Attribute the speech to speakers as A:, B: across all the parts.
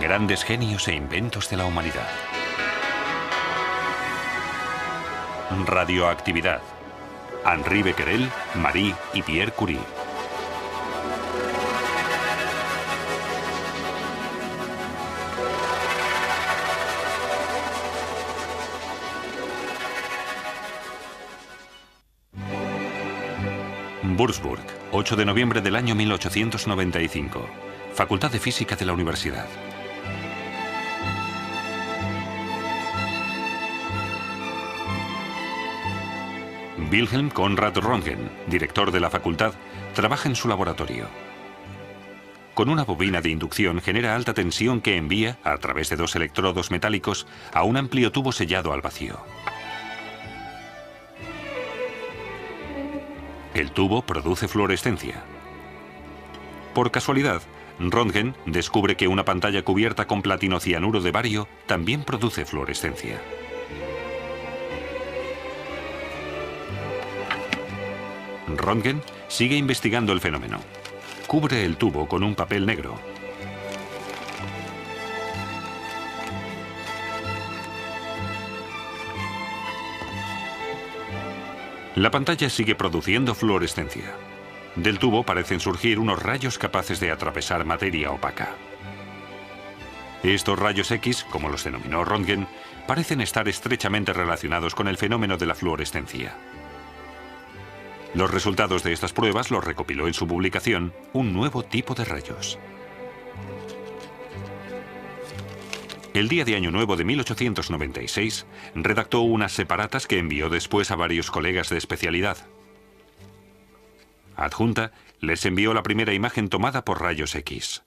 A: Grandes genios e inventos de la humanidad. Radioactividad. Henri Becquerel, Marie y Pierre Curie. Würzburg, 8 de noviembre del año 1895. Facultad de Física de la Universidad. Wilhelm Conrad Röntgen, director de la facultad, trabaja en su laboratorio. Con una bobina de inducción genera alta tensión que envía, a través de 2 electrodos metálicos, a un amplio tubo sellado al vacío. El tubo produce fluorescencia. Por casualidad, Röntgen descubre que una pantalla cubierta con platinocianuro de bario también produce fluorescencia. Röntgen sigue investigando el fenómeno. Cubre el tubo con un papel negro. La pantalla sigue produciendo fluorescencia. Del tubo parecen surgir unos rayos capaces de atravesar materia opaca. Estos rayos X, como los denominó Röntgen, parecen estar estrechamente relacionados con el fenómeno de la fluorescencia. Los resultados de estas pruebas los recopiló en su publicación Un nuevo tipo de rayos. El día de Año Nuevo de 1896, redactó unas separatas que envió después a varios colegas de especialidad. Adjunta, les envió la primera imagen tomada por rayos X.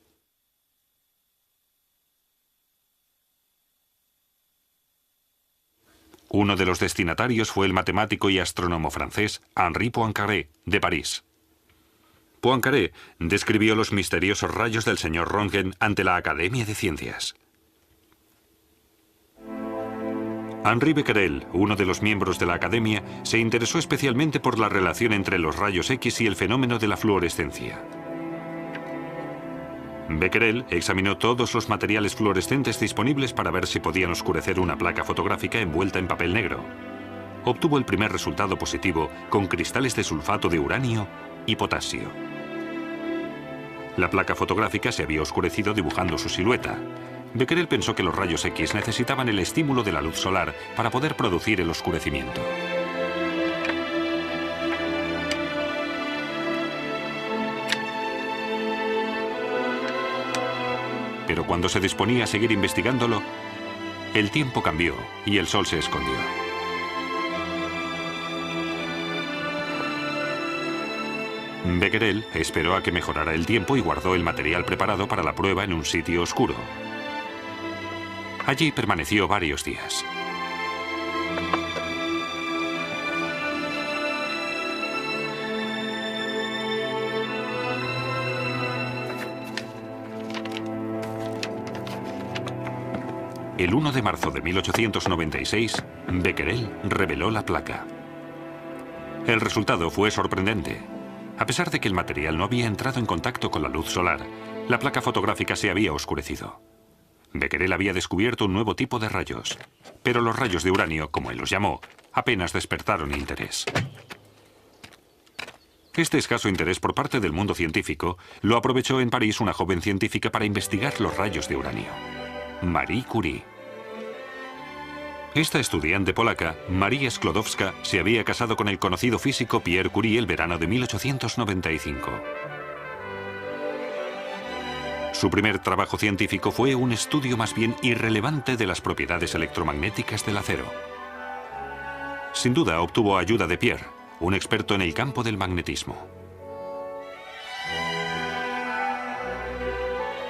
A: Uno de los destinatarios fue el matemático y astrónomo francés Henri Poincaré, de París. Poincaré describió los misteriosos rayos del señor Röntgen ante la Academia de Ciencias. Henri Becquerel, uno de los miembros de la Academia, se interesó especialmente por la relación entre los rayos X y el fenómeno de la fluorescencia. Becquerel examinó todos los materiales fluorescentes disponibles para ver si podían oscurecer una placa fotográfica envuelta en papel negro. Obtuvo el primer resultado positivo con cristales de sulfato de uranio y potasio. La placa fotográfica se había oscurecido dibujando su silueta. Becquerel pensó que los rayos X necesitaban el estímulo de la luz solar para poder producir el oscurecimiento. Pero cuando se disponía a seguir investigándolo, el tiempo cambió y el sol se escondió. Becquerel esperó a que mejorara el tiempo y guardó el material preparado para la prueba en un sitio oscuro. Allí permaneció varios días. El 1 de marzo de 1896, Becquerel reveló la placa. El resultado fue sorprendente. A pesar de que el material no había entrado en contacto con la luz solar, la placa fotográfica se había oscurecido. Becquerel había descubierto un nuevo tipo de rayos, pero los rayos de uranio, como él los llamó, apenas despertaron interés. Este escaso interés por parte del mundo científico lo aprovechó en París una joven científica para investigar los rayos de uranio. Marie Curie. Esta estudiante polaca, Maria Sklodowska, se había casado con el conocido físico Pierre Curie el verano de 1895. Su primer trabajo científico fue un estudio más bien irrelevante de las propiedades electromagnéticas del acero. Sin duda obtuvo ayuda de Pierre, un experto en el campo del magnetismo.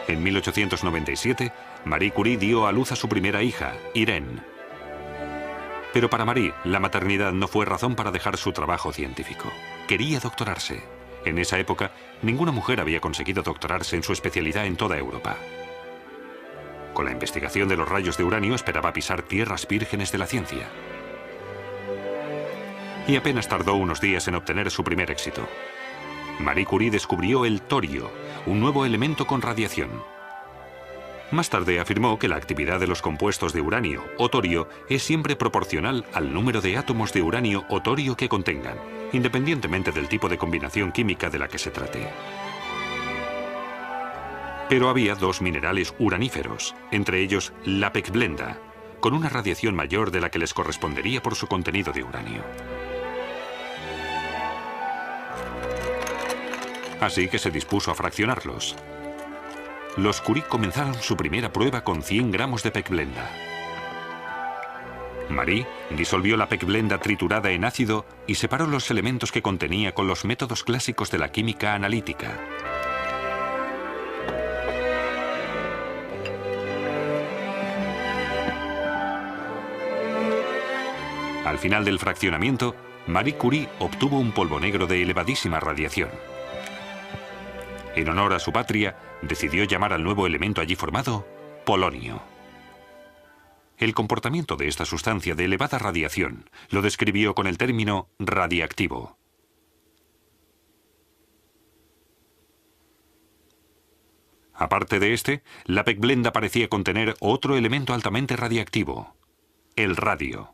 A: En 1897, Marie Curie dio a luz a su primera hija, Irene. Pero para Marie, la maternidad no fue razón para dejar su trabajo científico. Quería doctorarse. En esa época, ninguna mujer había conseguido doctorarse en su especialidad en toda Europa. Con la investigación de los rayos de uranio esperaba pisar tierras vírgenes de la ciencia. Y apenas tardó unos días en obtener su primer éxito. Marie Curie descubrió el torio, un nuevo elemento con radiación. Más tarde afirmó que la actividad de los compuestos de uranio o torio es siempre proporcional al número de átomos de uranio o torio que contengan, independientemente del tipo de combinación química de la que se trate. Pero había dos minerales uraníferos, entre ellos la pechblenda, con una radiación mayor de la que les correspondería por su contenido de uranio. Así que se dispuso a fraccionarlos. Los Curie comenzaron su primera prueba con 100 gramos de pechblenda. Marie disolvió la pechblenda triturada en ácido y separó los elementos que contenía con los métodos clásicos de la química analítica. Al final del fraccionamiento, Marie Curie obtuvo un polvo negro de elevadísima radiación. En honor a su patria, decidió llamar al nuevo elemento allí formado polonio. El comportamiento de esta sustancia de elevada radiación lo describió con el término radiactivo. Aparte de este, la pechblenda parecía contener otro elemento altamente radiactivo, el radio.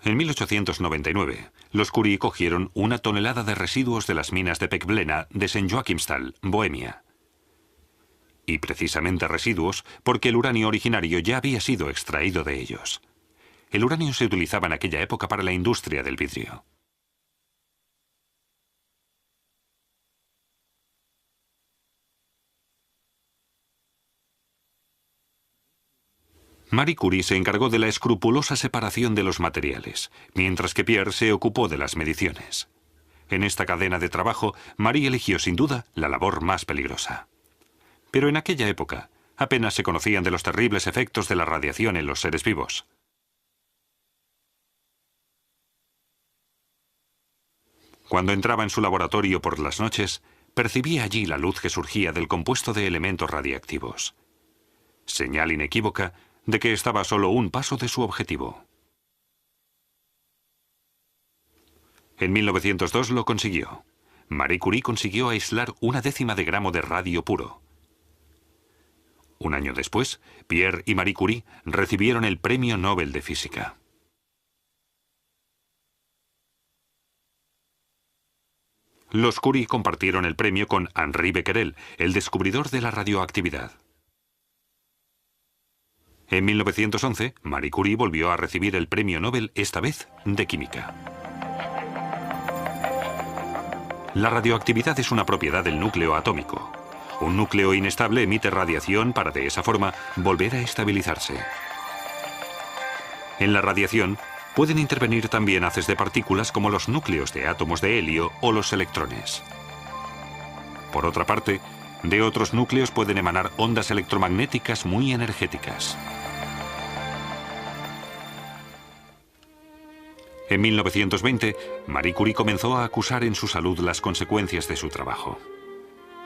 A: En 1899, los Curie cogieron 1 tonelada de residuos de las minas de pechblenda de St. Joachimsthal, Bohemia. Y precisamente residuos porque el uranio originario ya había sido extraído de ellos. El uranio se utilizaba en aquella época para la industria del vidrio. Marie Curie se encargó de la escrupulosa separación de los materiales, mientras que Pierre se ocupó de las mediciones. En esta cadena de trabajo, Marie eligió sin duda la labor más peligrosa. Pero en aquella época, apenas se conocían de los terribles efectos de la radiación en los seres vivos. Cuando entraba en su laboratorio por las noches, percibía allí la luz que surgía del compuesto de elementos radiactivos. Señal inequívoca de que estaba a solo un paso de su objetivo. En 1902 lo consiguió. Marie Curie consiguió aislar 1/10 de gramo de radio puro. Un año después, Pierre y Marie Curie recibieron el Premio Nobel de Física. Los Curie compartieron el premio con Henri Becquerel, el descubridor de la radioactividad. En 1911, Marie Curie volvió a recibir el Premio Nobel, esta vez de Química. La radioactividad es una propiedad del núcleo atómico. Un núcleo inestable emite radiación para de esa forma volver a estabilizarse. En la radiación pueden intervenir también haces de partículas como los núcleos de átomos de helio o los electrones. Por otra parte, de otros núcleos pueden emanar ondas electromagnéticas muy energéticas. En 1920, Marie Curie comenzó a acusar en su salud las consecuencias de su trabajo.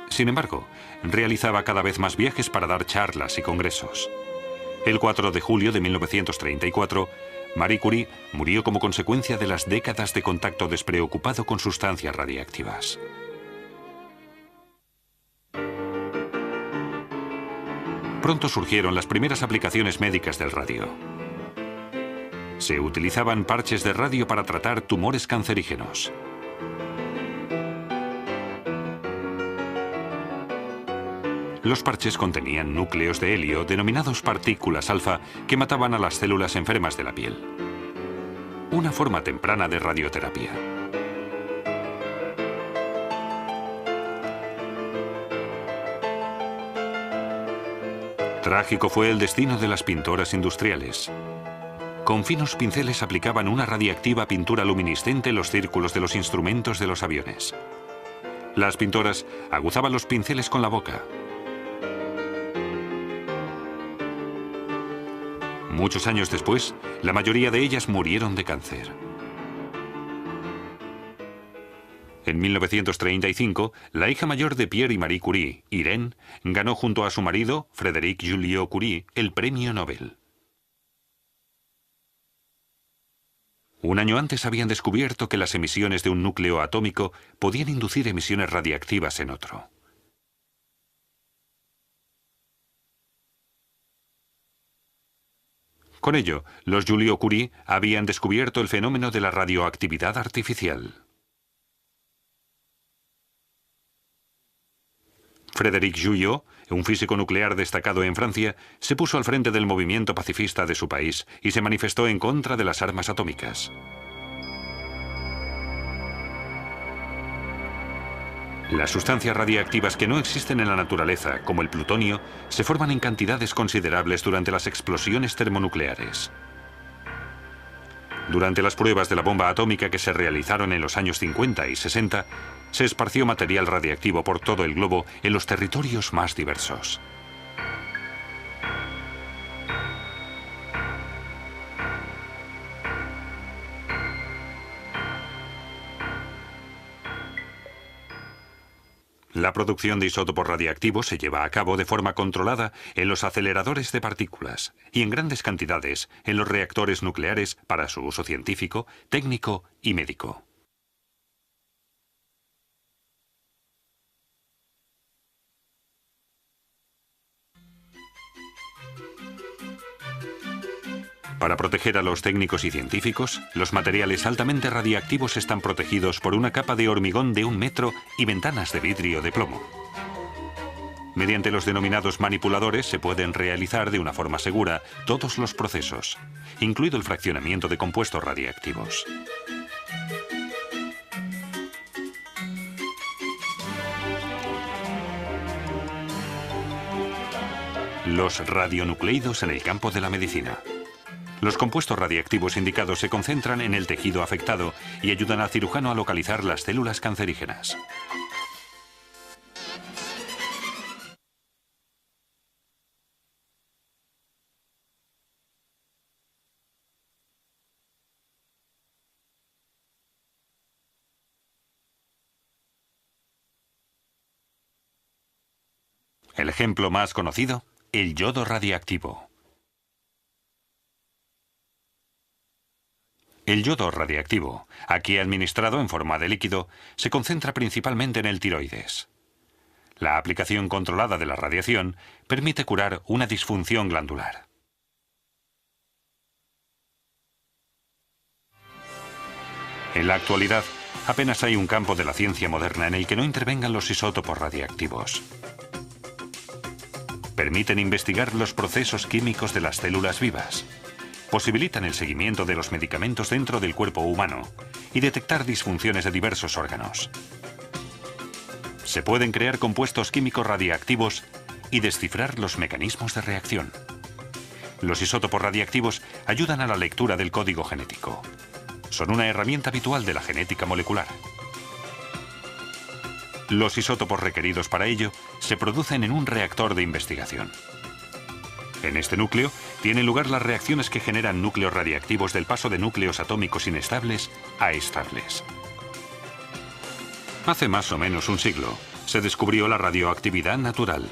A: Sin embargo, realizaba cada vez más viajes para dar charlas y congresos. El 4 de julio de 1934, Marie Curie murió como consecuencia de las décadas de contacto despreocupado con sustancias radiactivas. Pronto surgieron las primeras aplicaciones médicas del radio. Se utilizaban parches de radio para tratar tumores cancerígenos. Los parches contenían núcleos de helio denominados partículas alfa que mataban a las células enfermas de la piel. Una forma temprana de radioterapia. Trágico fue el destino de las pintoras industriales. Con finos pinceles aplicaban una radiactiva pintura luminiscente en los círculos de los instrumentos de los aviones. Las pintoras aguzaban los pinceles con la boca. Muchos años después, la mayoría de ellas murieron de cáncer. En 1935, la hija mayor de Pierre y Marie Curie, Irène, ganó junto a su marido, Frédéric Joliot Curie, el Premio Nobel. Un año antes habían descubierto que las emisiones de un núcleo atómico podían inducir emisiones radiactivas en otro. Con ello, los Joliot-Curie habían descubierto el fenómeno de la radioactividad artificial. Frédéric Joliot, un físico nuclear destacado en Francia, se puso al frente del movimiento pacifista de su país y se manifestó en contra de las armas atómicas. Las sustancias radiactivas que no existen en la naturaleza, como el plutonio, se forman en cantidades considerables durante las explosiones termonucleares. Durante las pruebas de la bomba atómica que se realizaron en los años 50 y 60, se esparció material radiactivo por todo el globo en los territorios más diversos. La producción de isótopos radiactivos se lleva a cabo de forma controlada en los aceleradores de partículas y en grandes cantidades en los reactores nucleares para su uso científico, técnico y médico. Para proteger a los técnicos y científicos, los materiales altamente radiactivos están protegidos por una capa de hormigón de 1 metro y ventanas de vidrio de plomo. Mediante los denominados manipuladores se pueden realizar de una forma segura todos los procesos, incluido el fraccionamiento de compuestos radiactivos. Los radionucleidos en el campo de la medicina. Los compuestos radiactivos indicados se concentran en el tejido afectado y ayudan al cirujano a localizar las células cancerígenas. El ejemplo más conocido, el yodo radiactivo. El yodo radiactivo, aquí administrado en forma de líquido, se concentra principalmente en el tiroides. La aplicación controlada de la radiación permite curar una disfunción glandular. En la actualidad, apenas hay un campo de la ciencia moderna en el que no intervengan los isótopos radiactivos. Permiten investigar los procesos químicos de las células vivas. Posibilitan el seguimiento de los medicamentos dentro del cuerpo humano y detectar disfunciones de diversos órganos. Se pueden crear compuestos químicos radiactivos y descifrar los mecanismos de reacción. Los isótopos radiactivos ayudan a la lectura del código genético. Son una herramienta habitual de la genética molecular. Los isótopos requeridos para ello se producen en un reactor de investigación. En este núcleo tienen lugar las reacciones que generan núcleos radiactivos del paso de núcleos atómicos inestables a estables. Hace más o menos un siglo se descubrió la radioactividad natural.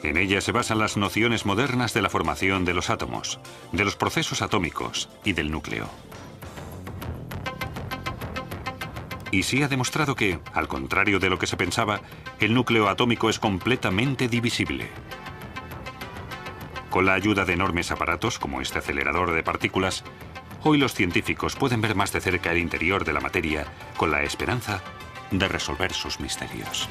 A: En ella se basan las nociones modernas de la formación de los átomos, de los procesos atómicos y del núcleo. Y sí ha demostrado que, al contrario de lo que se pensaba, el núcleo atómico es completamente divisible. Con la ayuda de enormes aparatos como este acelerador de partículas, hoy los científicos pueden ver más de cerca el interior de la materia con la esperanza de resolver sus misterios.